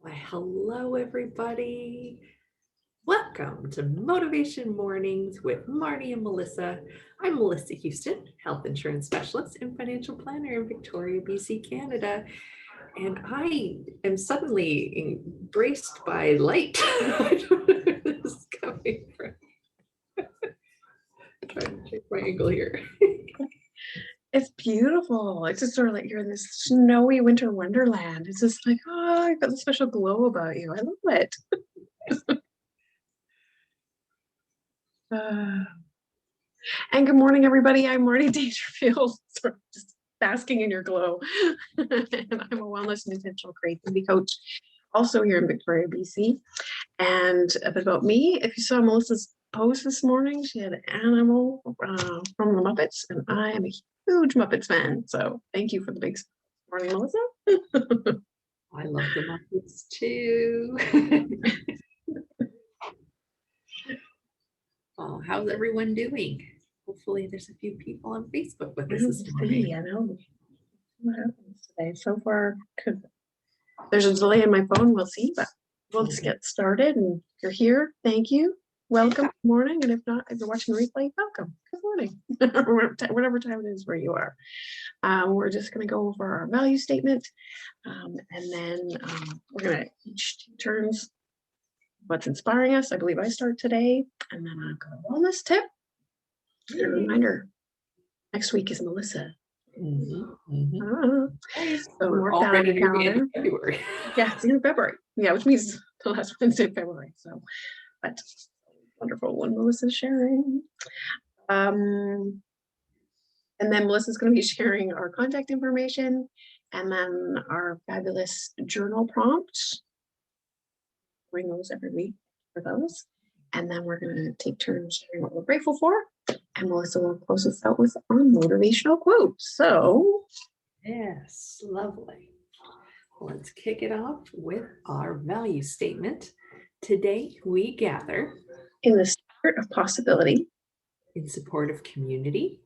Why, hello, everybody. Welcome to Motivation Mornings with Marnie and Melissa. I'm Melissa Houston, health insurance specialist and financial planner in Victoria, BC, Canada. And I am suddenly embraced by light. I don't know where this is coming from. I'm trying to check my angle here. It's beautiful. It's just sort of like you're in this snowy winter wonderland. It's just like, oh, you've got a special glow about you. I love it. And good morning, everybody. I'm Marnie Dangerfield, sort of just basking in your glow. And I'm a wellness and intentional creativity coach, also here in Victoria, BC. And a bit about me, if you saw Melissa's post this morning, she had an animal from the Muppets, and I am a huge Muppets fan. So thank you for the big morning, Melissa. I love the Muppets too. Oh, how's everyone doing? Hopefully there's a few people on Facebook with us this morning. I know what happens today. So far, there's a delay in my phone. We'll see, but we'll just get started. And if you're here, thank you. Welcome. Good morning. And if not, if you're watching the replay, welcome. Good morning. Whatever time it is where you are. We're just going to go over our value statement. And then we're going to each take turns what's inspiring us. I believe I start today. And then I've got a wellness tip. And a reminder, next week is Melissa. So we're already in February. Yeah, it's in February. Yeah, which means the last Wednesday of February. So, but wonderful one Melissa's sharing. And then Melissa's going to be sharing our contact information and then our fabulous journal prompts. Bring those every week for those. And then we're going to take turns sharing what we're grateful for. And Melissa will close us out with our motivational quote. So, yes, lovely. Let's kick it off with our value statement. Today, we gather in the spirit of possibility, in support of community,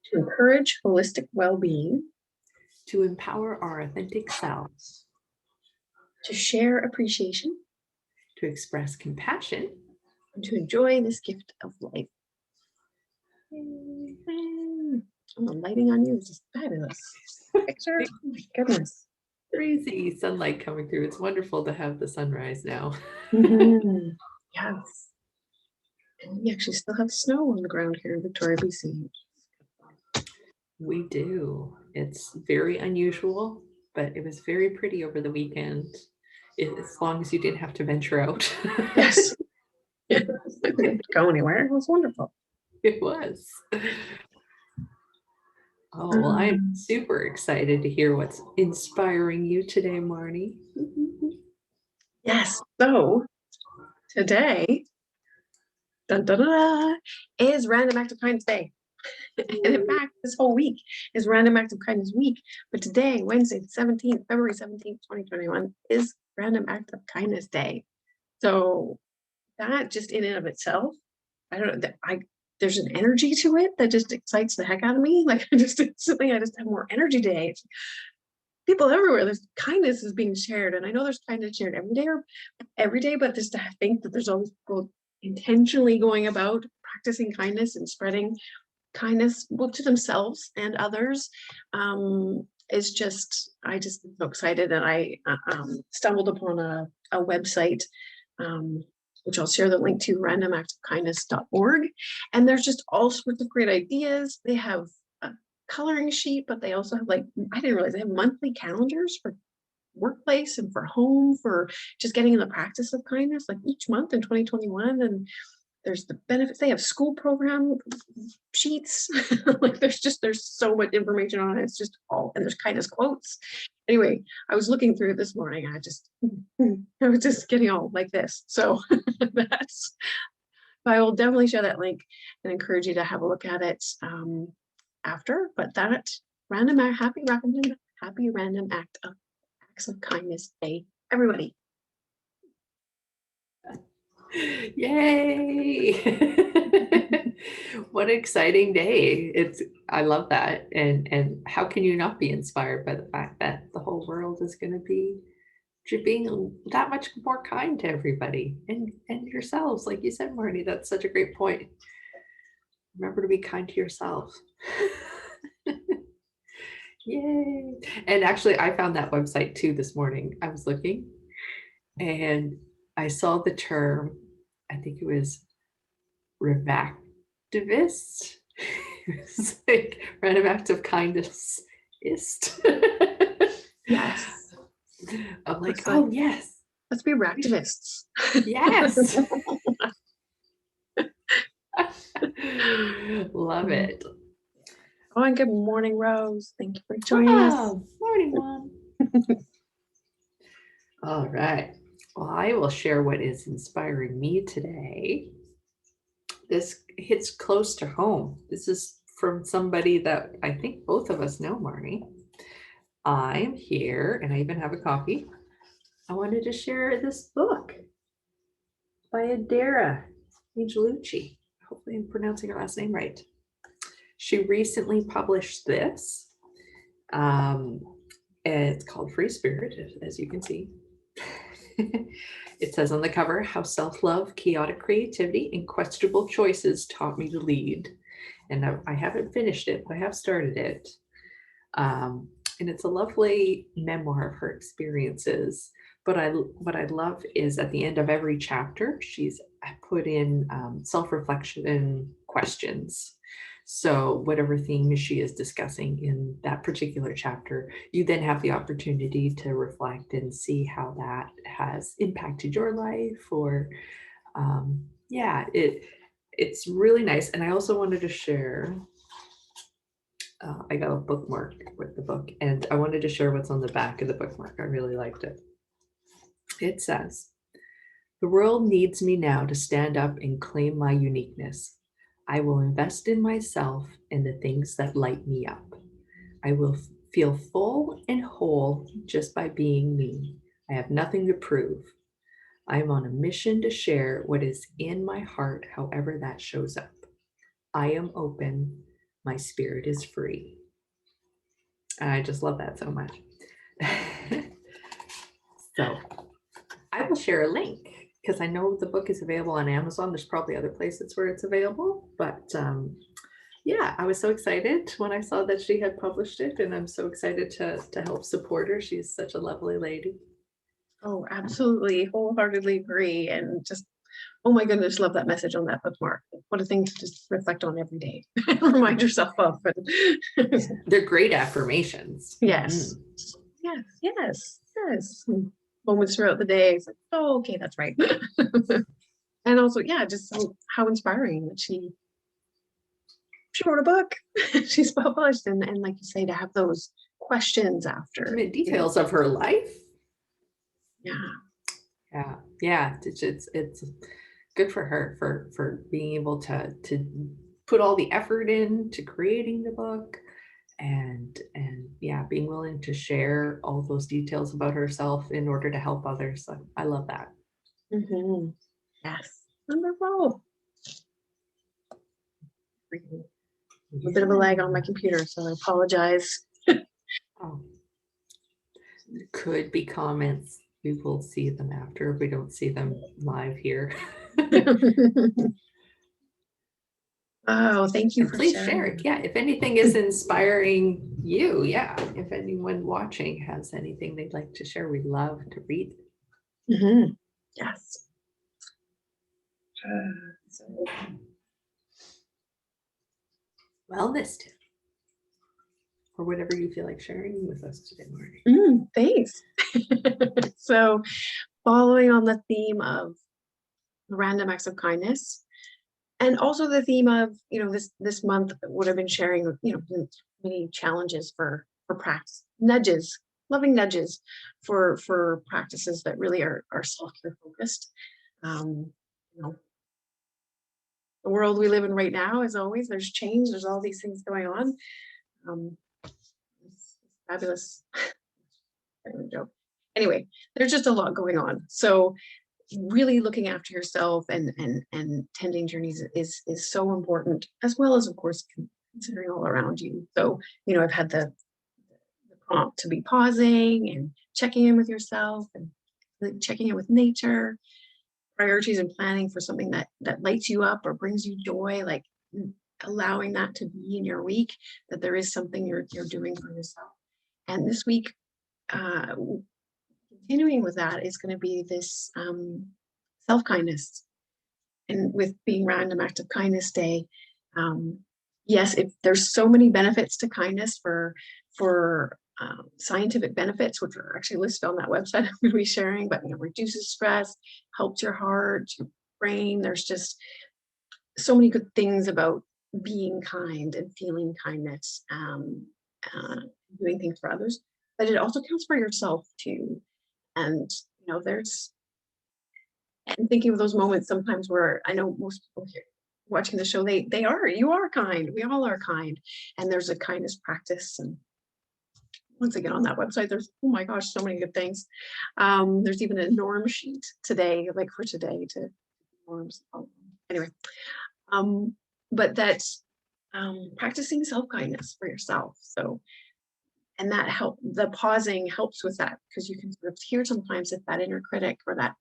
to encourage holistic well-being, to empower our authentic selves, to share appreciation, to express compassion, and to enjoy this gift of life. Oh, the lighting on you is just fabulous. Picture, oh my goodness. Crazy sunlight coming through. It's wonderful to have the sunrise now. Yes. And we actually still have snow on the ground here in Victoria, BC. We do. It's very unusual, but it was very pretty over the weekend, as long as you didn't have to venture out. Yes. I didn't go anywhere. It was wonderful. It was. Oh, well, I'm super excited to hear what's inspiring you today, Marnie. Yes. So today, is Random Act of Kindness Day. And in fact, this whole week is Random Act of Kindness Week. But today, Wednesday, February 17th, 2021, is Random Act of Kindness Day. So that just in and of itself, I don't know, there's an energy to it that just excites the heck out of me. Like I just have more energy today. People everywhere, there's kindness is being shared. And I know there's kindness shared every day, but just to think that there's always people intentionally going about practicing kindness and spreading kindness both to themselves and others is just, I just am so excited. And I stumbled upon a website which I'll share the link to, randomactofkindness.org. And there's just all sorts of great ideas. They have a coloring sheet, but they also have, like, I didn't realize they have monthly calendars for workplace and for home, for just getting in the practice of kindness, like each month in 2021. And there's the benefits. They have school program sheets. Like there's so much information on it. It's just all, and there's kindness quotes. Anyway, I was looking through it this morning. I was just getting all like this. So I will definitely share that link and encourage you to have a look at it after. But that happy random acts of kindness day, everybody. Yay! What an exciting day. I love that. And how can you not be inspired by the fact that the whole world is going to be to being that much more kind to everybody and yourselves. Like you said, Marnie, that's such a great point. Remember to be kind to yourself. Yay. And actually, I found that website too this morning. I was looking and I saw the term, I think it was revactivist. It's like random act of kindness. Yes. I'm like, Looks oh, like- yes. Let's be reactivists. Yes. Love it. Oh, and good morning, Rose. Thank you for joining us. Wow. Morning, Mom. All right. Well, I will share what is inspiring me today. This hits close to home. This is from somebody that I think both of us know, Marnie. I'm here, and I even have a copy. I wanted to share this book by Adara Angelucci. Hopefully I'm pronouncing her last name right. She recently published this. It's called Free Spirit, as you can see. It says on the cover, how self-love, chaotic creativity, and questionable choices taught me to lead. And I haven't finished it, but I have started it. And it's a lovely memoir of her experiences. But what I love is at the end of every chapter, she's put in self-reflection and questions. So whatever theme she is discussing in that particular chapter, you then have the opportunity to reflect and see how that has impacted your life. Or yeah, it's really nice. And I also wanted to share, I got a bookmark with the book, and I wanted to share what's on the back of the bookmark. I really liked it. It says, the world needs me now to stand up and claim my uniqueness. I will invest in myself and the things that light me up. I will feel full and whole just by being me. I have nothing to prove. I am on a mission to share what is in my heart, however that shows up. I am open. My spirit is free. And I just love that so much. So I will share a link because I know the book is available on Amazon. There's probably other places where it's available, but yeah, I was so excited when I saw that she had published it, and I'm so excited to help support her. She's such a lovely lady. Oh, absolutely. Wholeheartedly agree. And just, oh my goodness, love that message on that bookmark. What a thing to just reflect on every day. Remind yourself of. They're great affirmations. Yes. Yes, yes, yes. Moments throughout the day, it's like, oh, okay, that's right. And also, yeah, just how inspiring that she wrote a book. She's published, and like you say, to have those questions after. Details of her life. Yeah. Yeah. It's good for her for being able to put all the effort into creating the book, and yeah, being willing to share all those details about herself in order to help others. So I love that. Mm-hmm. Yes, wonderful. A bit of a lag on my computer, so I apologize. Oh. Could be comments. We will see them after. We don't see them live here. Oh, thank you And for please sharing. share it. Yeah, if anything is inspiring you, yeah. If anyone watching has anything they'd like to share, we'd love to read it. Mm-hmm. Yes. Wellness tip, or whatever you feel like sharing with us today, Marnie. Thanks. So, following on the theme of random acts of kindness, and also the theme of, this month, what I've been sharing, many challenges for practice, nudges, loving nudges for practices that really are self-care focused. The world we live in right now, as always, there's change, there's all these things going on. It's fabulous. Joke. Anyway, there's just a lot going on. So really looking after yourself and tending to your needs is so important, as well as, of course, considering all around you. So, I've had the prompt to be pausing and checking in with yourself and like checking in with nature, priorities and planning for something that lights you up or brings you joy, like allowing that to be in your week, that there is something you're doing for yourself. And this week, continuing with that is going to be this self-kindness. And with being Random Act of Kindness Day, yes, there's so many benefits to kindness for scientific benefits, which are actually listed on that website I'm going to be sharing, but reduces stress, helps your heart, your brain. There's just so many good things about being kind and feeling kindness, doing things for others, but it also counts for yourself too. And there's and thinking of those moments sometimes where I know most people here watching the show, you are kind. We all are kind. And there's a kindness practice. And once again, on that website, there's, oh my gosh, so many good things. There's even a norm sheet today, like for today to norms. Anyway, but that's practicing self-kindness for yourself. So, and that the pausing helps with that, because you can sort of hear sometimes if that inner critic or that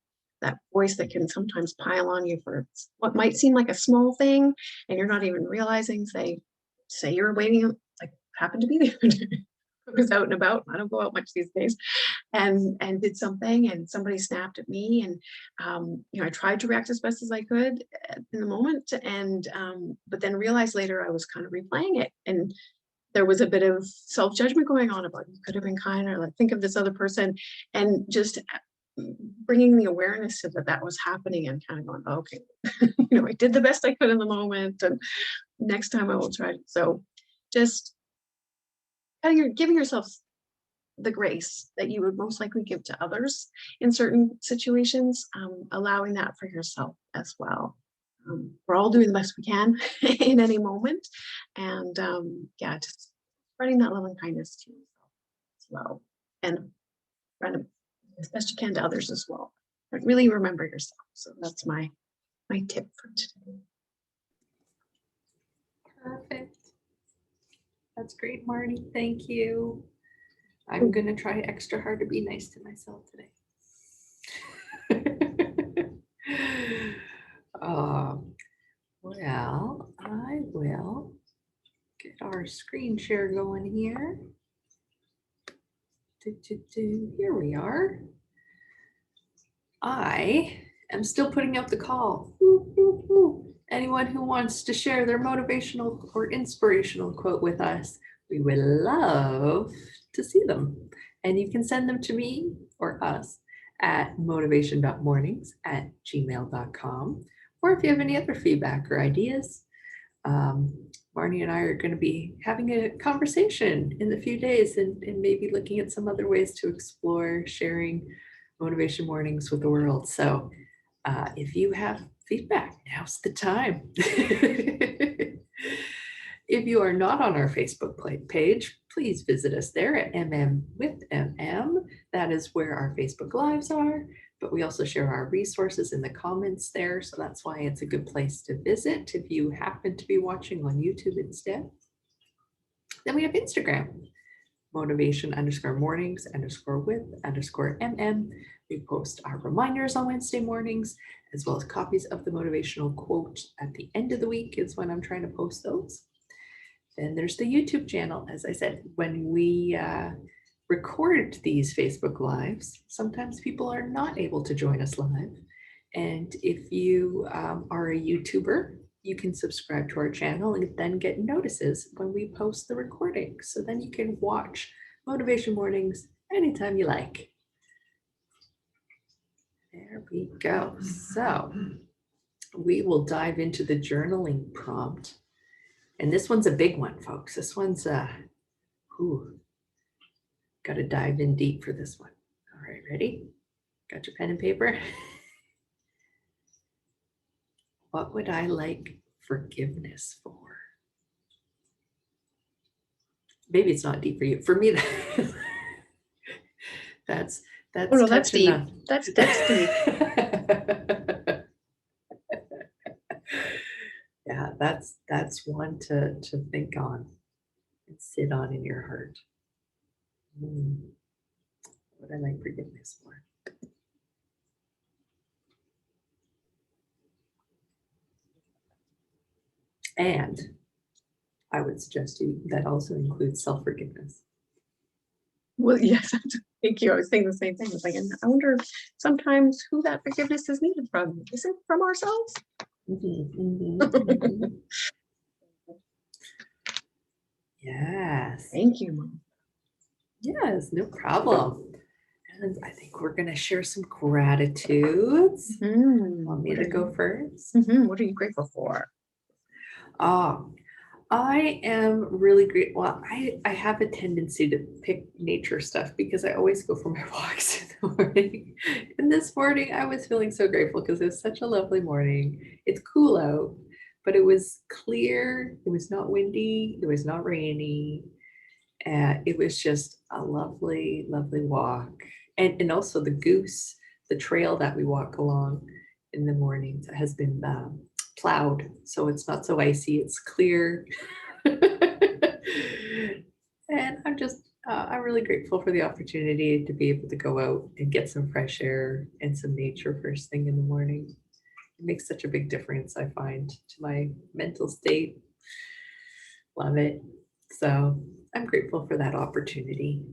voice that can sometimes pile on you for what might seem like a small thing, and you're not even realizing. Say you're waiting, like happened to be the other day. I was out and about. I don't go out much these days, and did something, and somebody snapped at me, and I tried to react as best as I could in the moment, and but then realized later I was kind of replaying it, and there was a bit of self-judgment going on about, you could have been kinder, like think of this other person, and just bringing the awareness to that was happening, and kind of going, oh, okay, I did the best I could in the moment, and next time I will try. So just giving yourself the grace that you would most likely give to others in certain situations, allowing that for yourself as well. We're all doing the best we can in any moment, and just spreading that love and kindness to yourself as well, and as best you can to others as well. But really remember yourself. So that's my tip for today. Perfect. That's great, Marnie. Thank you. I'm going to try extra hard to be nice to myself today. Well, I will get our screen share going here. Here we are. I am still putting out the call. Anyone who wants to share their motivational or inspirational quote with us, we would love to see them. And you can send them to me or us at motivation.mornings@gmail.com. Or if you have any other feedback or ideas, Marnie and I are going to be having a conversation in a few days, and maybe looking at some other ways to explore sharing motivation mornings with the world. So if you have feedback, now's the time. If you are not on our Facebook page, please visit us there at MM with MM. That is where our Facebook Lives are, but we also share our resources in the comments there. So that's why it's a good place to visit if you happen to be watching on YouTube instead. Then we have Instagram, motivation_mornings_with_MM. We post our reminders on Wednesday mornings, as well as copies of the motivational quote at the end of the week is when I'm trying to post those. Then there's the YouTube channel. As I said, when we record these Facebook Lives, sometimes people are not able to join us live. And if you are a YouTuber, you can subscribe to our channel and then get notices when we post the recording. So then you can watch Motivation Mornings anytime you like. There we go. So we will dive into the journaling prompt. And this one's a big one, folks. This one's got to dive in deep for this one. All right, ready? Got your pen and paper? What would I like forgiveness for? Maybe it's not deep for you. For me, that's Oh no, that's deep. That's deep. Yeah, that's one to think on and sit on in your heart. What would I like forgiveness for? And I would suggest that also includes self-forgiveness. Well, yes, thank you. I was thinking the same thing. I was like, and I wonder sometimes who that forgiveness is needed from. Is it from ourselves? Yes. Thank you, Mom. Yes, no problem. And I think we're going to share some gratitudes. Want me to go first? What are you grateful for? I am really great. Well, I have a tendency to pick nature stuff because I always go for my walks in the morning. And this morning I was feeling so grateful because it was such a lovely morning. It's cool out, but it was clear. It was not windy. It was not rainy. It was just a lovely, lovely walk. And also the trail that we walk along in the mornings has been plowed. So it's not so icy, it's clear. And I'm really grateful for the opportunity to be able to go out and get some fresh air and some nature first thing in the morning. It makes such a big difference, I find, to my mental state. Love it. So I'm grateful for that opportunity.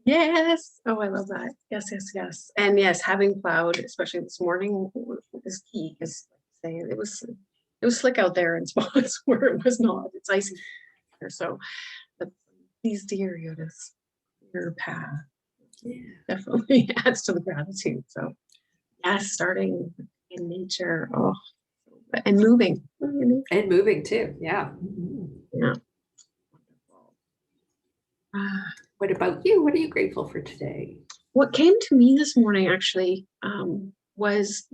Yes. Oh, I love that. Yes, yes, yes. And yes, having plowed, especially this morning, is key because say it was slick out there in spots where it was not. It's icy there. So but these deer go to your path. Yeah. Definitely adds to the gratitude. So yes, starting in nature. Oh, and moving. And moving too. Yeah. Yeah. What about you? What are you grateful for today? What came to me this morning actually was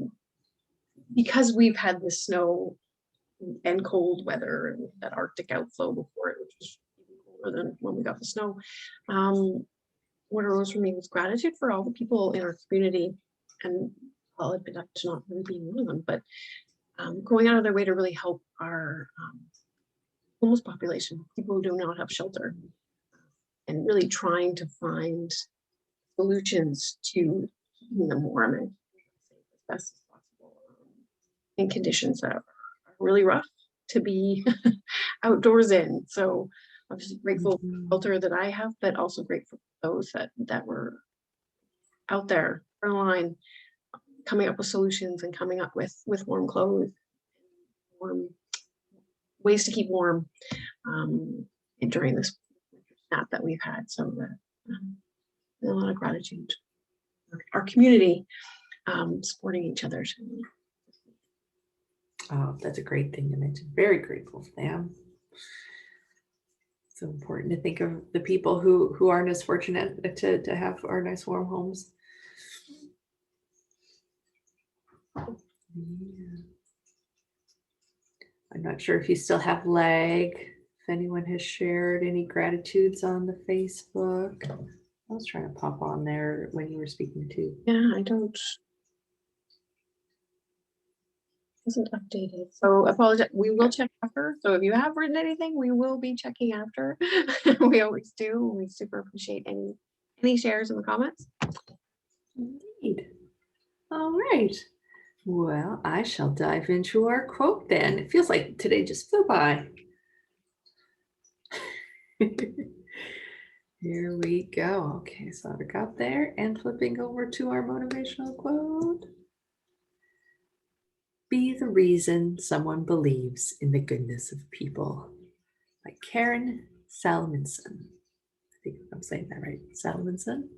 because we've had the snow and cold weather and that Arctic outflow before it, which was even colder than when we got the snow. What arose for me was gratitude for all the people in our community, and I'll admit to not really being one of them, but going out of their way to really help our homeless population, people who do not have shelter, and really trying to find solutions to keeping them warm and as best as possible in conditions that are really rough to be outdoors in. So I'm just grateful for the shelter that I have, but also grateful for those that were out there front line, coming up with solutions and coming up with warm clothes, warm ways to keep warm during this snap that we've had. So a lot of gratitude. Our community supporting each other. Oh, that's a great thing to mention. Very grateful for them. So important to think of the people who aren't as fortunate to have our nice warm homes. Yeah. I'm not sure if you still have lag. If anyone has shared any gratitudes on the Facebook. I was trying to pop on there when you were speaking too. Yeah, I don't. Isn't updated. So apologize. We will check after. So if you have written anything, we will be checking after. We always do. We super appreciate any shares in the comments. Indeed. All right. Well, I shall dive into our quote then. It feels like today just flew by. Here we go. Okay, so I got there and flipping over to our motivational quote. Be the reason someone believes in the goodness of people. By Karen Salmonson. I think I'm saying that right. Salmonson.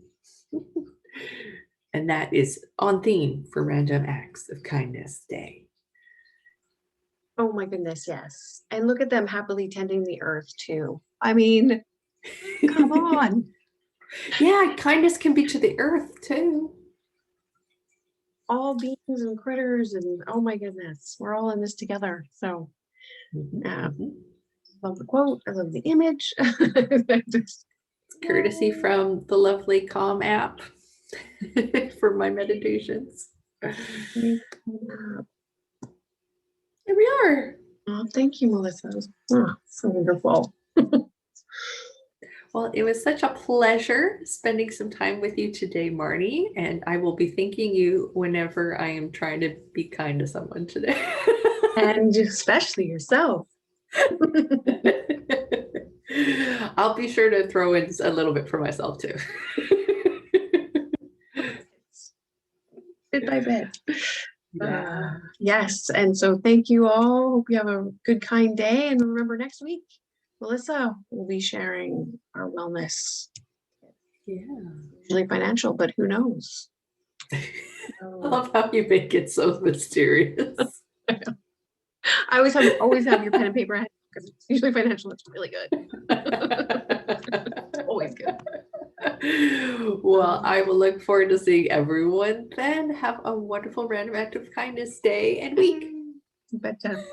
And that is on theme for Random Acts of Kindness Day. Oh my goodness, yes. And look at them happily tending the earth too. I mean, come on. Yeah, kindness can be to the earth too. All beings and critters, and oh my goodness, we're all in this together. So love the quote. I love the image. It's courtesy from the lovely Calm app for my meditations. Here we are. Oh, thank you, Melissa. So wonderful. Well, it was such a pleasure spending some time with you today, Marnie, and I will be thanking you whenever I am trying to be kind to someone today. And especially yourself. I'll be sure to throw in a little bit for myself too. Bit by bit. Yeah. Yes. And so thank you all. Hope you have a good, kind day. And remember, next week, Melissa will be sharing our wellness. Yeah. Usually financial, but who knows? I love how you make it so mysterious. I always have your pen and paper because it's usually financial. It's really good. It's always good. Well, I will look forward to seeing everyone then. Have a wonderful random act of kindness day and week. Betcha.